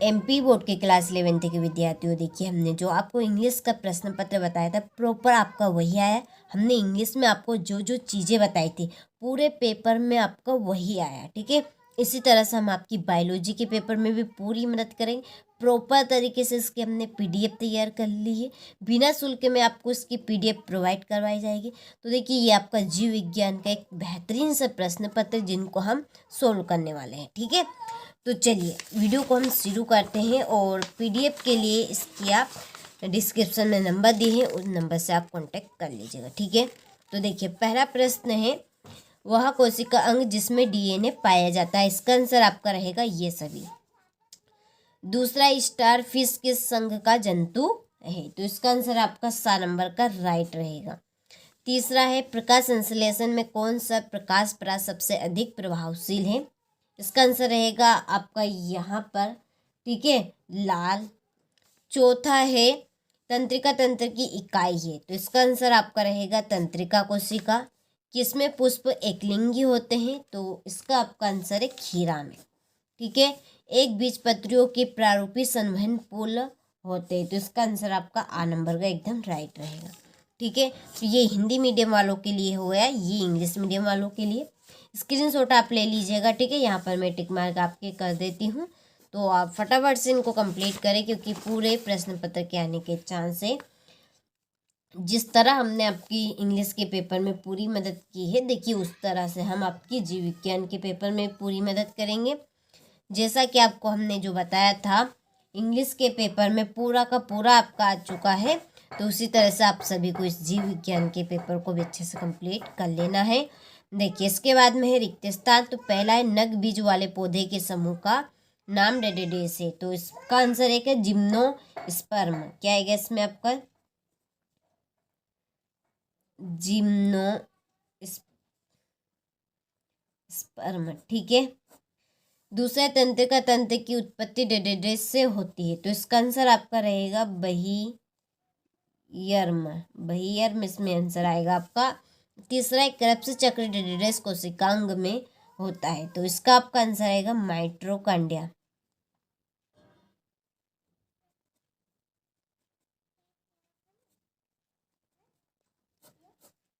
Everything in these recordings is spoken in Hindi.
एमपी बोर्ड के क्लास 11th के विद्यार्थियों, देखिए हमने जो आपको इंग्लिश का प्रश्न पत्र बताया था प्रॉपर आपका वही आया। हमने इंग्लिश में आपको जो जो चीज़ें बताई थी पूरे पेपर में आपका वही आया, ठीक है। इसी तरह से हम आपकी बायोलॉजी के पेपर में भी पूरी मदद करेंगे। प्रॉपर तरीके से इसकी हमने पीडीएफ तैयार कर ली है, बिना शुल्क में आपको इसकी पीडीएफ प्रोवाइड करवाई जाएगी। तो देखिए ये आपका जीव विज्ञान का एक बेहतरीन सा प्रश्न पत्र जिनको हम सोल्व करने वाले हैं, ठीक है। तो चलिए वीडियो को हम शुरू करते हैं, और पीडीएफ के लिए इसकी आप डिस्क्रिप्शन में नंबर दिए हैं, उस नंबर से आप कांटेक्ट कर लीजिएगा, ठीक है। तो देखिए पहला प्रश्न है, वह कोशिका अंग जिसमें डीएनए पाया जाता है। इसका आंसर आपका रहेगा ये सभी। दूसरा, स्टार फिश किस संघ का जंतु है। तो इसका आंसर आपका 7 नंबर का राइट रहेगा। तीसरा है, प्रकाश संश्लेषण में कौन सा प्रकाश परास सबसे अधिक प्रभावशील है। इसका आंसर रहेगा आपका यहाँ पर, ठीक है, लाल। चौथा है, तंत्रिका तंत्र की इकाई है। तो इसका आंसर आपका रहेगा तंत्रिका कोशिका। किसमें पुष्प एकलिंगी होते हैं। तो इसका आपका आंसर है खीरा में, ठीक है। एक बीजपत्रियों के प्रारूपी संवहन पुल होते हैं। तो इसका आंसर आपका आ नंबर का एकदम राइट रहेगा, ठीक है। तो ये हिंदी मीडियम वालों के लिए हो गया, ये इंग्लिश मीडियम वालों के लिए। स्क्रीनशॉट आप ले लीजिएगा, ठीक है। यहाँ पर मैं टिक मार्क आपके कर देती हूँ, तो आप फटाफट से इनको कंप्लीट करें, क्योंकि पूरे प्रश्न पत्र के आने के चांस है। जिस तरह हमने आपकी इंग्लिश के पेपर में पूरी मदद की है, देखिए उस तरह से हम आपकी जीव विज्ञान के पेपर में पूरी मदद करेंगे। जैसा कि आपको हमने जो बताया था इंग्लिश के पेपर में पूरा का पूरा आपका आ चुका है, तो उसी तरह से आप सभी को इस जीव विज्ञान के पेपर को भी अच्छे से कंप्लीट कर लेना है। देखिए इसके बाद में है रिक्त स्थान। तो पहला है, नग बीज वाले पौधे के समूह का नाम डेडेडे से। तो इसका आंसर एक है जिम्नोस्पर्म। क्या आएगा इसमें आपका, जिम्नोस्पर्म, ठीक है। दूसरा, तंत्रिका तंत्र की उत्पत्ति डेडेडे से होती है। तो इसका आंसर आपका रहेगा बहियर्म। बहियर्म इसमें आंसर आएगा आपका। तीसरा है, क्रेब्स चक्र डेडेडे कोशिकांग में होता है। तो इसका आपका आंसर आएगा माइटोकॉन्ड्रिया,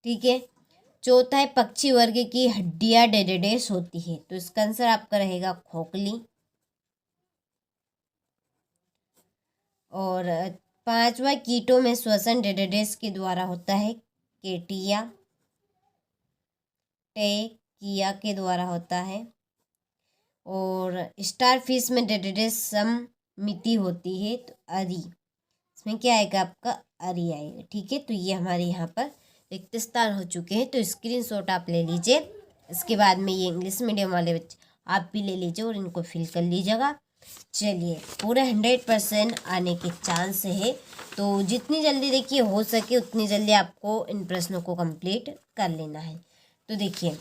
ठीक है। चौथा है, पक्षी वर्ग की हड्डियां डेडेडेस होती है। तो इसका आंसर आपका रहेगा खोखली। और पांचवा, कीटों में श्वसन डेडेडेस के द्वारा होता है। केटिया टेकिया के द्वारा होता है। और स्टारफिश में डेडेडेस सममिति होती है। तो अरी, इसमें क्या आएगा आपका, अरी आएगा, ठीक है। तो ये हमारे यहाँ पर रिक्त स्थान हो चुके हैं। तो स्क्रीनशॉट आप ले लीजिए। इसके बाद में ये इंग्लिश मीडियम वाले बच्चे आप भी ले लीजिए और इनको फिल कर लीजिएगा। चलिए पूरे 100% आने के चांस है, तो जितनी जल्दी देखिए हो सके उतनी जल्दी आपको इन प्रश्नों को कंप्लीट कर लेना है। तो देखिए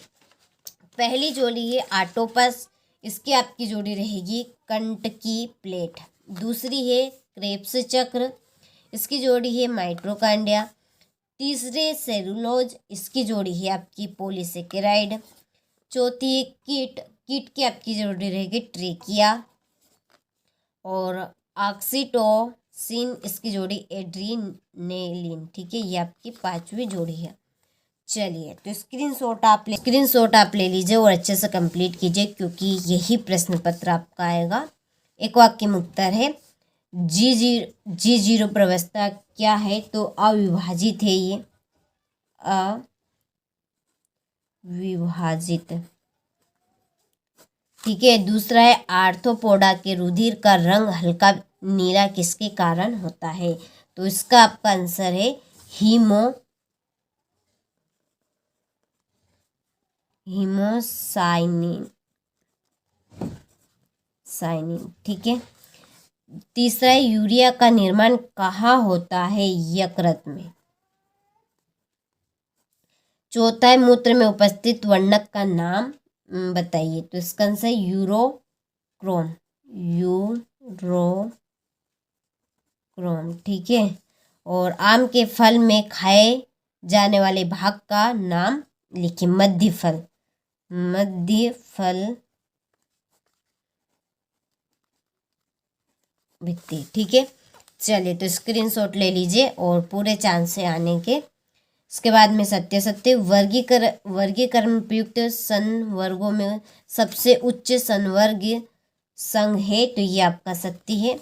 पहली जोड़ी है आटोपस, इसकी आपकी जोड़ी रहेगी कंटकी प्लेट। दूसरी है क्रेब्स चक्र, इसकी जोड़ी है माइटोकॉन्ड्रिया। तीसरे सेलुलोज, इसकी जोड़ी है आपकी पॉलीसेकेराइड। चौथी है कीट, कीट की आपकी जोड़ी रहेगी ट्रेकिया। और ऑक्सीटोसिन, इसकी जोड़ी एड्रीनेलिन, ठीक है। ये आपकी पांचवी जोड़ी है। चलिए तो स्क्रीनशॉट आप ले लीजिए और अच्छे से कंप्लीट कीजिए, क्योंकि यही प्रश्न पत्र आपका आएगा। एक वाक्य में उत्तर है, जी0 प्रवस्था क्या है। तो अविभाजित है, ये अविभाजित, ठीक है। दूसरा है, आर्थ्रोपोडा के रुधिर का रंग हल्का नीला किसके कारण होता है। तो इसका आपका आंसर है हीमोसाइनिन, ठीक है। तीसरा है, यूरिया का निर्माण कहाँ होता है, यकृत में। चौथा है, मूत्र में उपस्थित वर्णक का नाम बताइए। तो इसका आंसर यूरोक्रोम, ठीक है। और आम के फल में खाए जाने वाले भाग का नाम लिखिए। मध्य फल, भित्ति। ठीक है, चलिए तो स्क्रीनशॉट ले लीजिए और पूरे चांस से आने के। इसके बाद में सत्य सत्य वर्गीकरण प्रयुक्त संवर्गों में सबसे उच्च संवर्ग संघ है, तो ये आपका सत्य है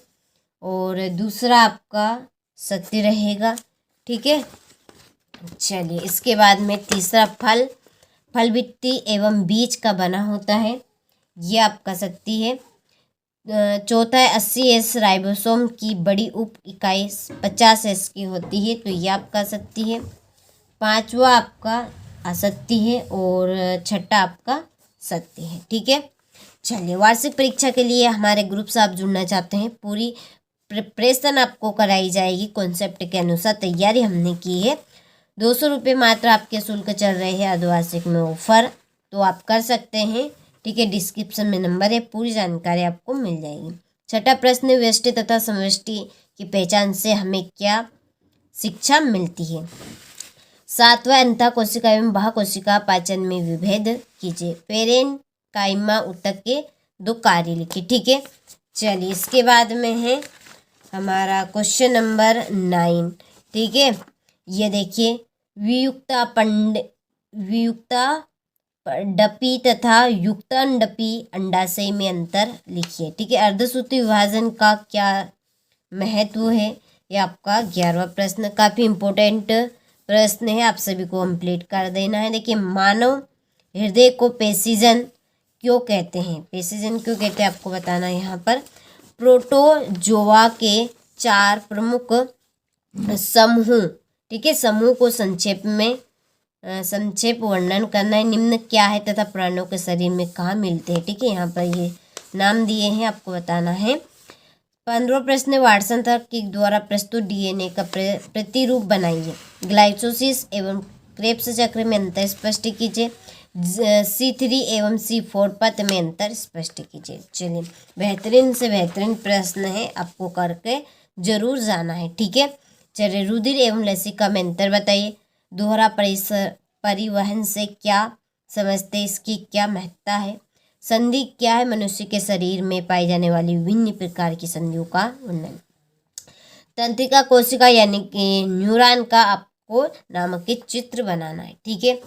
और दूसरा आपका सत्य रहेगा। ठीक है, चलिए इसके बाद में तीसरा फल भित्ति एवं बीज का बना होता है, ये आपका सत्य है। चौथा है 80S राइबोसोम की बड़ी उप इकाई 50S की होती है, तो ये आपका सत्य है। पांचवा आपका असत्य है और छठा आपका सत्य है। ठीक है, चलिए वार्षिक परीक्षा के लिए हमारे ग्रुप से आप जुड़ना चाहते हैं, पूरी प्रिपरेशन आपको कराई जाएगी कॉन्सेप्ट के अनुसार, तैयारी हमने की है। 200 रुपये मात्र आपके शुल्क चल रहे हैं अर्धवार्षिक में ऑफर, तो आप कर सकते हैं। ठीक है, डिस्क्रिप्शन में नंबर है, पूरी जानकारी आपको मिल जाएगी। छठा प्रश्न, व्यष्टि तथा समष्टि की पहचान से हमें क्या शिक्षा मिलती है। सातवां, अंतः कोशिका एवं बाह्य कोशिका पाचन में विभेद कीजिए। पेरेन काइमा ऊतक के 2 कार्य लिखिए। ठीक है, चलिए इसके बाद में है हमारा क्वेश्चन नंबर 9। ठीक है, ये देखिए, वियुक्तांडपी तथा युक्तांडपी अंडाशय में अंतर लिखिए। ठीक है, अर्धसूत्री विभाजन का क्या महत्व है, ये आपका 11वां प्रश्न। काफ़ी इम्पोर्टेंट प्रश्न है, आप सभी को कंप्लीट कर देना है। देखिए, मानव हृदय को पेशीजन क्यों कहते हैं, पेशीजन क्यों कहते हैं आपको बताना है यहाँ पर। प्रोटोजोआ के 4 प्रमुख समूह, ठीक है, समूह को संक्षेप वर्णन करना है। निम्न क्या है तथा प्राणियों के शरीर में कहाँ मिलते हैं। ठीक है, यहाँ पर ये नाम दिए हैं, आपको बताना है। 15वां प्रश्न, वाटसन तर्क के द्वारा प्रस्तुत डीएनए का प्रतिरूप बनाइए। ग्लाइकोसिस एवं क्रेब्स चक्र में अंतर स्पष्ट कीजिए। C3 एवं C4 पथ में अंतर स्पष्ट कीजिए। चलिए, बेहतरीन से बेहतरीन प्रश्न है, आपको करके जरूर जाना है। ठीक है, चलिए, रुधिर एवं लसिका में अंतर बताइए। दोहरा परिवहन से क्या समझते, इसकी क्या महत्ता है। संधि क्या है, मनुष्य के शरीर में पाई जाने वाली विभिन्न प्रकार की संधियों का वर्णन। तंत्रिका कोशिका यानी कि न्यूरॉन का आपको नामक चित्र बनाना है। ठीक है,